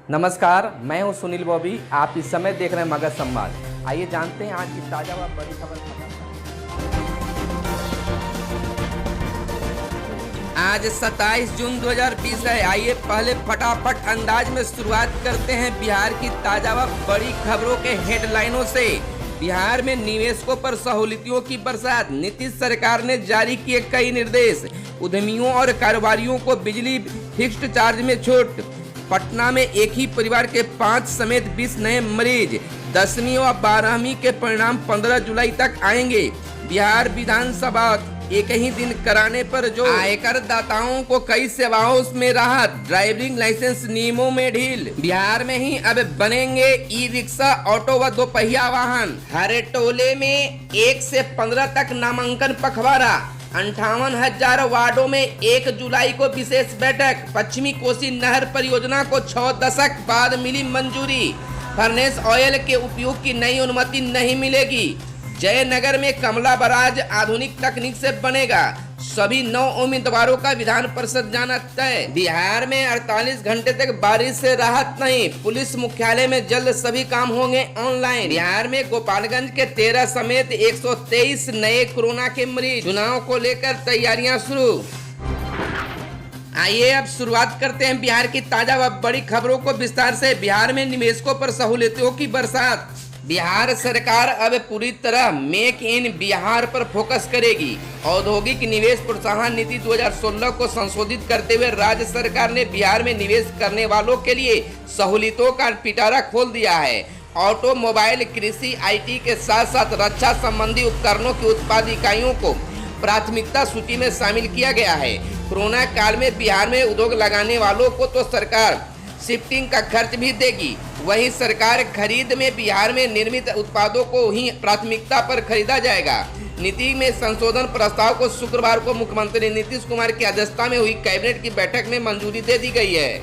नमस्कार, मैं हूं सुनील बॉबी। आप इस समय देख रहे हैं मगध संवाद। आइए जानते हैं आज की ताज़ा व बड़ी खबर। आज 27 जून 2020 है। आइए पहले फटाफट अंदाज में शुरुआत करते हैं बिहार की ताज़ा व बड़ी खबरों के हेडलाइनों से। बिहार में निवेशकों पर सहूलियतों की बरसात। नीतीश सरकार ने जारी किए कई निर्देश। उद्यमियों और कारोबारियों को बिजली फिक्स्ड चार्ज में छूट। पटना में एक ही परिवार के 5 समेत 20 नए मरीज। 10वीं व 12वीं के परिणाम 15 जुलाई तक आएंगे। बिहार विधानसभा एक ही दिन कराने पर जो आयकर दाताओं को कई सेवाओं में राहत। ड्राइविंग लाइसेंस नियमों में ढील। बिहार में ही अब बनेंगे ई रिक्शा, ऑटो व दोपहिया वाहन। हर टोले में 1 से 15 तक नामांकन पखवाड़ा। 58,000 वार्डों में 1 जुलाई को विशेष बैठक। पश्चिमी कोसी नहर परियोजना को 6 दशक बाद मिली मंजूरी। फर्नेस ऑयल के उपयोग की नई अनुमति नहीं मिलेगी। जयनगर में कमला बराज आधुनिक तकनीक से बनेगा। सभी 9 उम्मीदवारों का विधान परिषद जाना तय। बिहार में 48 घंटे तक बारिश से राहत नहीं। पुलिस मुख्यालय में जल्द सभी काम होंगे ऑनलाइन। बिहार में गोपालगंज के 13 समेत 123 नए कोरोना के मरीज। चुनाव को लेकर तैयारियां शुरू। आइए अब शुरुआत करते हैं बिहार की ताजा व बड़ी खबरों को विस्तार से। बिहार में निवेशकों पर सहूलियतों की बरसात। बिहार सरकार अब पूरी तरह मेक इन बिहार पर फोकस करेगी। औद्योगिक निवेश प्रोत्साहन नीति 2016 को संशोधित करते हुए राज्य सरकार ने बिहार में निवेश करने वालों के लिए सहूलियतों का पिटारा खोल दिया है। ऑटोमोबाइल, कृषि, IT के साथ साथ रक्षा संबंधी उपकरणों की उत्पाद इकाइयों को प्राथमिकता सूची में शामिल किया गया है। कोरोना काल में बिहार में उद्योग लगाने वालों को तो सरकार शिफ्टिंग का खर्च भी देगी। वहीं सरकार खरीद में बिहार में निर्मित उत्पादों को ही प्राथमिकता पर खरीदा जाएगा। नीति में संशोधन प्रस्ताव को शुक्रवार को मुख्यमंत्री नीतीश कुमार की अध्यक्षता में हुई कैबिनेट की बैठक में मंजूरी दे दी गई है।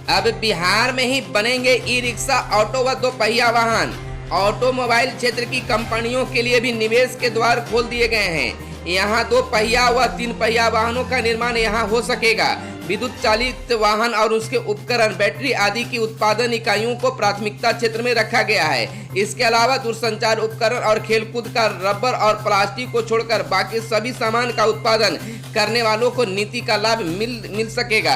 अब बिहार में ही बनेंगे ई रिक्शा, ऑटो व दोपहिया वाहन। ऑटोमोबाइल क्षेत्र की कंपनियों के लिए भी निवेश के द्वार खोल दिए गए हैं। यहाँ 2 पहिया व 3 पहिया वाहनों का निर्माण यहाँ हो सकेगा। विद्युत चालित वाहन और उसके उपकरण, बैटरी आदि की उत्पादन इकाइयों को प्राथमिकता क्षेत्र में रखा गया है। इसके अलावा दूरसंचार उपकरण और खेलकूद का रबर और प्लास्टिक को छोड़कर बाकी सभी सामान का उत्पादन करने वालों को नीति का लाभ मिल सकेगा।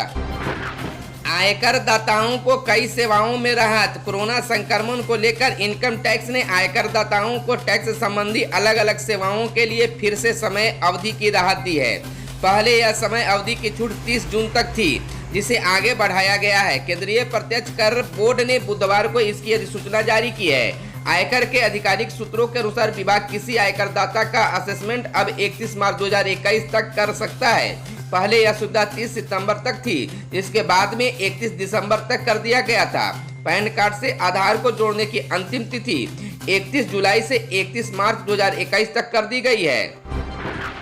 आयकर दाताओं को कई सेवाओं में राहत। कोरोना संक्रमण को लेकर इनकम टैक्स ने आयकर दाताओं को टैक्स संबंधी अलग अलग सेवाओं के लिए फिर से समय अवधि की राहत दी है। पहले यह समय अवधि की छूट 30 जून तक थी, जिसे आगे बढ़ाया गया है। केंद्रीय प्रत्यक्ष कर बोर्ड ने बुधवार को इसकी अधिसूचना जारी की है। आयकर के आधिकारिक सूत्रों के अनुसार विभाग किसी आयकरदाता का असेसमेंट अब 31 मार्च 2021 तक कर सकता है। पहले यह सुविधा 30 सितंबर तक थी, इसके बाद में 31 दिसंबर तक कर दिया गया था। पैन कार्ड से आधार को जोड़ने की अंतिम तिथि 31 जुलाई से 31 मार्च 2021 तक कर दी गई है।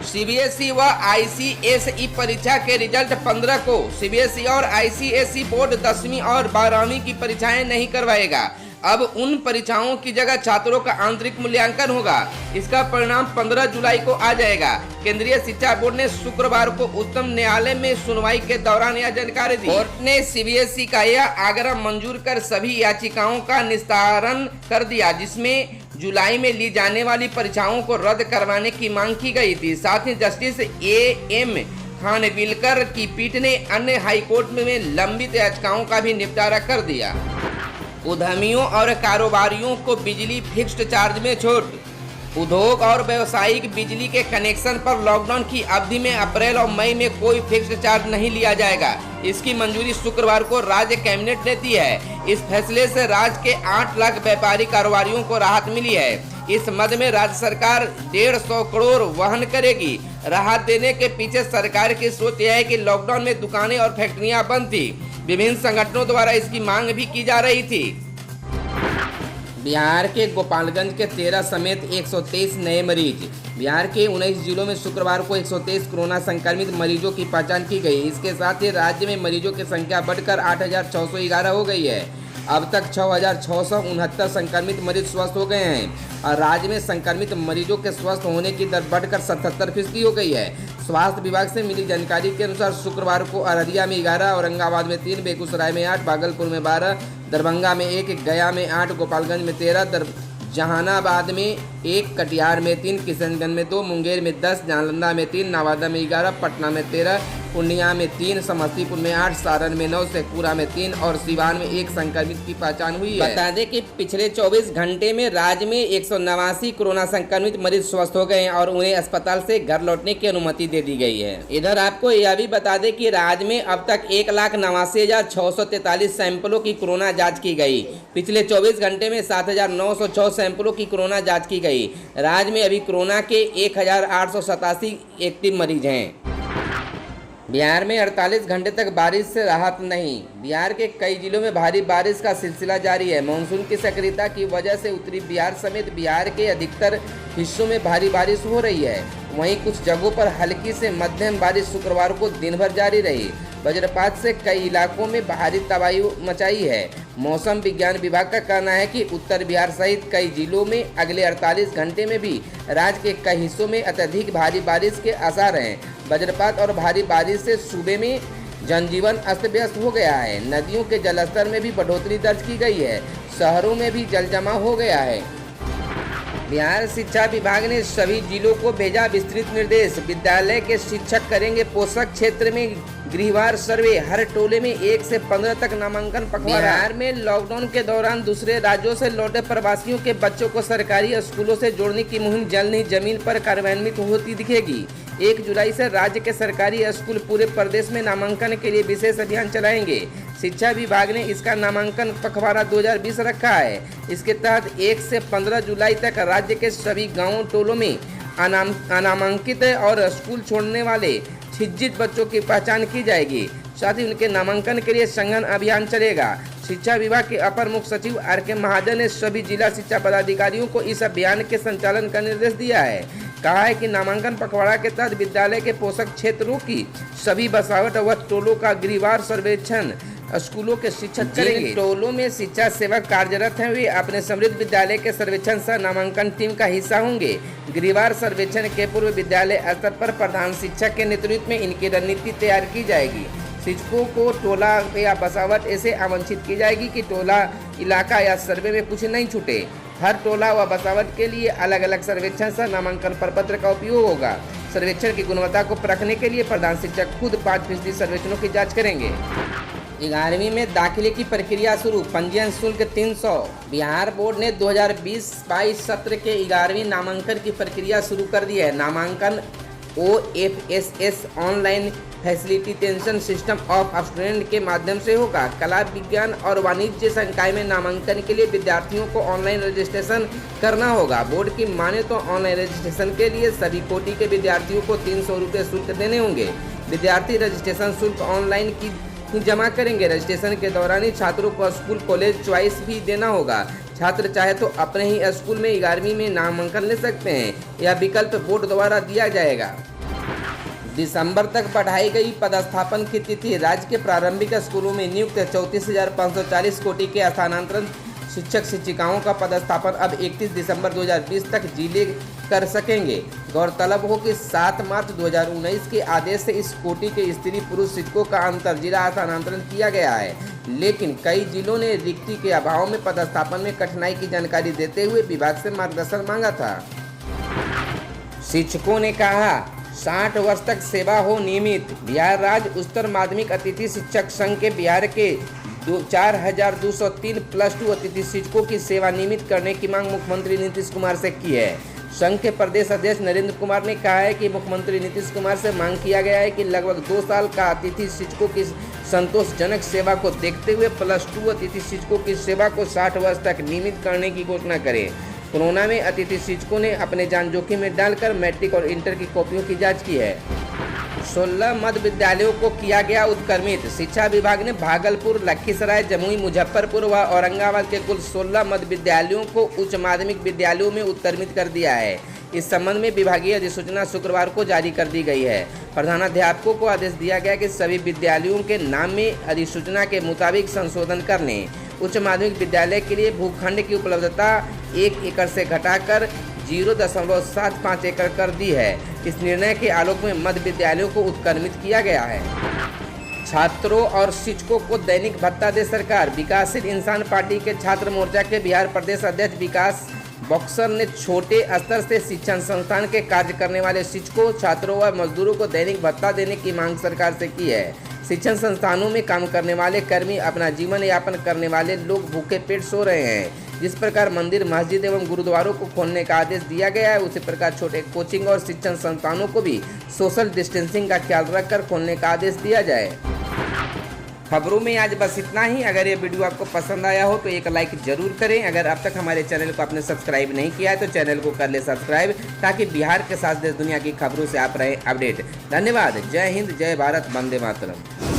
CBSE व ICSE परीक्षा के रिजल्ट 15 को। CBSE और ICSE बोर्ड 10वीं और 12वीं की परीक्षाएं नहीं करवाएगा। अब उन परीक्षाओं की जगह छात्रों का आंतरिक मूल्यांकन होगा। इसका परिणाम 15 जुलाई को आ जाएगा। केंद्रीय शिक्षा बोर्ड ने शुक्रवार को उच्चतम न्यायालय में सुनवाई के दौरान यह जानकारी दी। कोर्ट ने CBSE का यह आग्रह मंजूर कर सभी याचिकाओं का निस्तारण कर दिया, जिसमें जुलाई में ली जाने वाली परीक्षाओं को रद्द करवाने की मांग की गई थी। साथ ही जस्टिस AM खानविलकर की पीठ ने अन्य हाईकोर्ट में लंबित याचिकाओं का भी निपटारा कर दिया। उद्यमियों और कारोबारियों को बिजली फिक्स्ड चार्ज में छूट। उद्योग और व्यावसायिक बिजली के कनेक्शन पर लॉकडाउन की अवधि में अप्रैल और मई में कोई फिक्स्ड चार्ज नहीं लिया जाएगा। इसकी मंजूरी शुक्रवार को राज्य कैबिनेट ने दी है। इस फैसले से राज्य के 8 लाख व्यापारी कारोबारियों को राहत मिली है। इस मद में राज्य सरकार 150 करोड़ वहन करेगी। राहत देने के पीछे सरकार की सोच यह है कि लॉकडाउन में दुकानें और फैक्ट्रियां बंद थी। विभिन्न संगठनों द्वारा इसकी मांग भी की जा रही थी। बिहार के गोपालगंज के 13 समेत 123 नए मरीज। बिहार के 19 जिलों में शुक्रवार को 123 कोरोना संक्रमित मरीजों की पहचान की गई। इसके साथ ही राज्य में मरीजों की संख्या बढ़कर 8,611 हो गई है। अब तक 6,669 संक्रमित मरीज स्वस्थ हो गए हैं और राज्य में संक्रमित मरीजों के स्वस्थ होने की दर बढ़कर 77% हो गई है। स्वास्थ्य विभाग से मिली जानकारी के अनुसार शुक्रवार को अररिया में 11, औरंगाबाद में 3, बेगूसराय में 8, भागलपुर में 12, दरभंगा में 1, गया में 8, गोपालगंज में 13, जहानाबाद में 1, कटिहार में 3, किशनगंज में 2, मुंगेर में 10, नालंदा में 3, नवादा में 11, पटना में 13, पूर्णिया में 3, समस्तीपुर में 8, सारण में 9, शेखपुरा में 3 और सिवान में 1 संक्रमित की पहचान हुई है। बता दें कि पिछले 24 घंटे में राज्य में 189 कोरोना संक्रमित मरीज स्वस्थ हो गए हैं और उन्हें अस्पताल से घर लौटने की अनुमति दे दी गई है। इधर आपको यह भी बता दें कि राज्य में अब तक 1,89,643 सैंपलों की कोरोना जाँच की गई। पिछले 24 घंटे में 7,906 सैंपलों की कोरोना जाँच की गई। राज्य में अभी कोरोना के 1,887 एक्टिव मरीज हैं। बिहार में 48 घंटे तक बारिश से राहत नहीं। बिहार के कई जिलों में भारी बारिश का सिलसिला जारी है। मानसून की सक्रियता की वजह से उत्तरी बिहार समेत बिहार के अधिकतर हिस्सों में भारी बारिश हो रही है। वहीं कुछ जगहों पर हल्की से मध्यम बारिश शुक्रवार को दिन भर जारी रही। वज्रपात से कई इलाकों में भारी तबाही मचाई है। मौसम विज्ञान विभाग का कहना है कि उत्तर बिहार सहित कई जिलों में अगले 48 घंटे में भी राज्य के कई हिस्सों में अत्यधिक भारी बारिश के आसार हैं। वज्रपात और भारी बारिश से सूबे में जनजीवन अस्त व्यस्त हो गया है। नदियों के जलस्तर में भी बढ़ोतरी दर्ज की गई है। शहरों में भी जलजमाव हो गया है। बिहार शिक्षा विभाग ने सभी जिलों को भेजा विस्तृत निर्देश। विद्यालय के शिक्षक करेंगे पोषक क्षेत्र में गृहवार सर्वे। हर टोले में 1 से 15 तक नामांकन पखवाड़ा। बिहार में लॉकडाउन के दौरान दूसरे राज्यों से लौटे प्रवासियों के बच्चों को सरकारी स्कूलों से जोड़ने की मुहिम जल्द ही जमीन पर कार्यान्वित होती दिखेगी। 1 जुलाई से राज्य के सरकारी स्कूल पूरे प्रदेश में नामांकन के लिए विशेष अभियान चलाएंगे। शिक्षा विभाग ने इसका नामांकन पखवाड़ा 2020 रखा है। इसके तहत 1 से 15 जुलाई तक राज्य के सभी गाँव टोलों में अनामांकित और स्कूल छोड़ने वाले छिज्जित बच्चों की पहचान की जाएगी। साथ ही उनके नामांकन के लिए संघन अभियान चलेगा। शिक्षा विभाग के अपर मुख्य सचिव आर.के. महाजन ने सभी जिला शिक्षा पदाधिकारियों को इस अभियान के संचालन का निर्देश दिया है। कहा है कि नामांकन पखवाड़ा के तहत विद्यालय के पोषक क्षेत्रों की सभी बसावट व टोलों का गृहवार सर्वेक्षण स्कूलों के शिक्षक करेंगे। टोलों में शिक्षा सेवक कार्यरत हैं वे अपने समृद्ध विद्यालय के सर्वेक्षण सह नामांकन टीम का हिस्सा होंगे। गृहवार सर्वेक्षण के पूर्व विद्यालय स्तर पर प्रधान शिक्षक के नेतृत्व में इनकी रणनीति तैयार की जाएगी। शिक्षकों को टोला या बसावट ऐसे आवंटित की जाएगी कि टोला, इलाका या सर्वे में कुछ नहीं छूटे। हर टोला व बसावट के लिए अलग अलग सर्वेक्षण सह नामांकन प्रपत्र का उपयोग होगा। सर्वेक्षण की गुणवत्ता को परखने के लिए प्रधान शिक्षक खुद 5% सर्वेक्षणों की जाँच करेंगे। 11वीं में दाखिले की प्रक्रिया शुरू। पंजीयन शुल्क 300। बिहार बोर्ड ने 2020-22 सत्र के 11वीं नामांकन की प्रक्रिया शुरू कर दी है। नामांकन OFSS online facilitation system of student के माध्यम से होगा। कला, विज्ञान और वाणिज्य संकाय में नामांकन के लिए विद्यार्थियों को ऑनलाइन रजिस्ट्रेशन करना होगा। बोर्ड की माने तो ऑनलाइन रजिस्ट्रेशन के लिए सभी कोटि के विद्यार्थियों को 300 रुपये शुल्क देने होंगे। विद्यार्थी रजिस्ट्रेशन शुल्क ऑनलाइन की जमा करेंगे। रजिस्ट्रेशन के दौरान ही छात्रों को स्कूल कॉलेज चॉइस भी देना होगा। छात्र चाहे तो अपने ही स्कूल में 11वीं में नामांकन ले सकते हैं। यह विकल्प बोर्ड द्वारा दिया जाएगा। दिसंबर तक बढ़ाई गई पदस्थापन की तिथि। राज्य के प्रारंभिक स्कूलों में नियुक्त 34,540 कोटि के स्थानांतरण शिक्षक शिक्षिकाओं का पदस्थापन अब 31 दिसंबर 2020 तक जिले कर सकेंगे। गौरतलब हो कि 7 मार्च 2019 के आदेश से इस कोटि के स्त्री पुरुष शिक्षकों का अंतर जिला स्थानांतरण किया गया है, लेकिन कई जिलों ने रिक्ति के अभाव में पदस्थापन में कठिनाई की जानकारी देते हुए विभाग से मार्गदर्शन मांगा था। शिक्षकों ने कहा 60 वर्ष तक सेवा हो नियमित। बिहार राज्य उच्चतर माध्यमिक अतिथि शिक्षक संघ के बिहार के 4,203 +2 अतिथि शिक्षकों की सेवा नियमित करने की मांग मुख्यमंत्री नीतीश कुमार से की है। संघ के प्रदेश अध्यक्ष नरेंद्र कुमार ने कहा है कि मुख्यमंत्री नीतीश कुमार से मांग किया गया है कि लगभग 2 साल का अतिथि शिक्षकों की संतोषजनक सेवा को देखते हुए +2 अतिथि शिक्षकों की सेवा को 60 वर्ष तक नियमित करने की घोषणा करें। कोरोना में अतिथि शिक्षकों ने अपने जान जोखिम में डालकर मैट्रिक और इंटर की कॉपियों की जाँच की है। 16 मध्य विद्यालयों को किया गया उत्क्रमित। शिक्षा विभाग ने भागलपुर, लखीसराय, जमुई, मुजफ्फरपुर व औरंगाबाद के कुल 16 मध्य विद्यालयों को उच्च माध्यमिक विद्यालयों में उत्क्रमित कर दिया है। इस संबंध में विभागीय अधिसूचना शुक्रवार को जारी कर दी गई है। प्रधानाध्यापकों को आदेश दिया गया कि सभी विद्यालयों के नाम में अधिसूचना के मुताबिक संशोधन कर लें। उच्च माध्यमिक विद्यालय के लिए भूखंड की उपलब्धता 1 एकड़ से घटाकर 0.75 एकड़ कर दी है। इस निर्णय के आलोक में मध्य विद्यालयों को उत्क्रमित किया गया है। छात्रों और शिक्षकों को दैनिक भत्ता दे सरकार। विकासशील इंसान पार्टी के छात्र मोर्चा के बिहार प्रदेश अध्यक्ष विकास बक्सर ने छोटे स्तर से शिक्षण संस्थान के कार्य करने वाले शिक्षकों, छात्रों व मजदूरों को दैनिक भत्ता देने की मांग सरकार से की है। शिक्षण संस्थानों में काम करने वाले कर्मी, अपना जीवन यापन करने वाले लोग भूखे पेट सो रहे हैं। जिस प्रकार मंदिर, मस्जिद एवं गुरुद्वारों को खोलने का आदेश दिया गया है, उसी प्रकार छोटे कोचिंग और शिक्षण संस्थानों को भी सोशल डिस्टेंसिंग का ख्याल रखकर खोलने का आदेश दिया जाए। खबरों में आज बस इतना ही। अगर ये वीडियो आपको पसंद आया हो तो एक लाइक जरूर करें। अगर अब तक हमारे चैनल को आपने सब्सक्राइब नहीं किया है तो चैनल को कर ले सब्सक्राइब, ताकि बिहार के साथ देश दुनिया की खबरों से आप रहें अपडेट। धन्यवाद। जय हिंद, जय भारत, वंदे मातरम।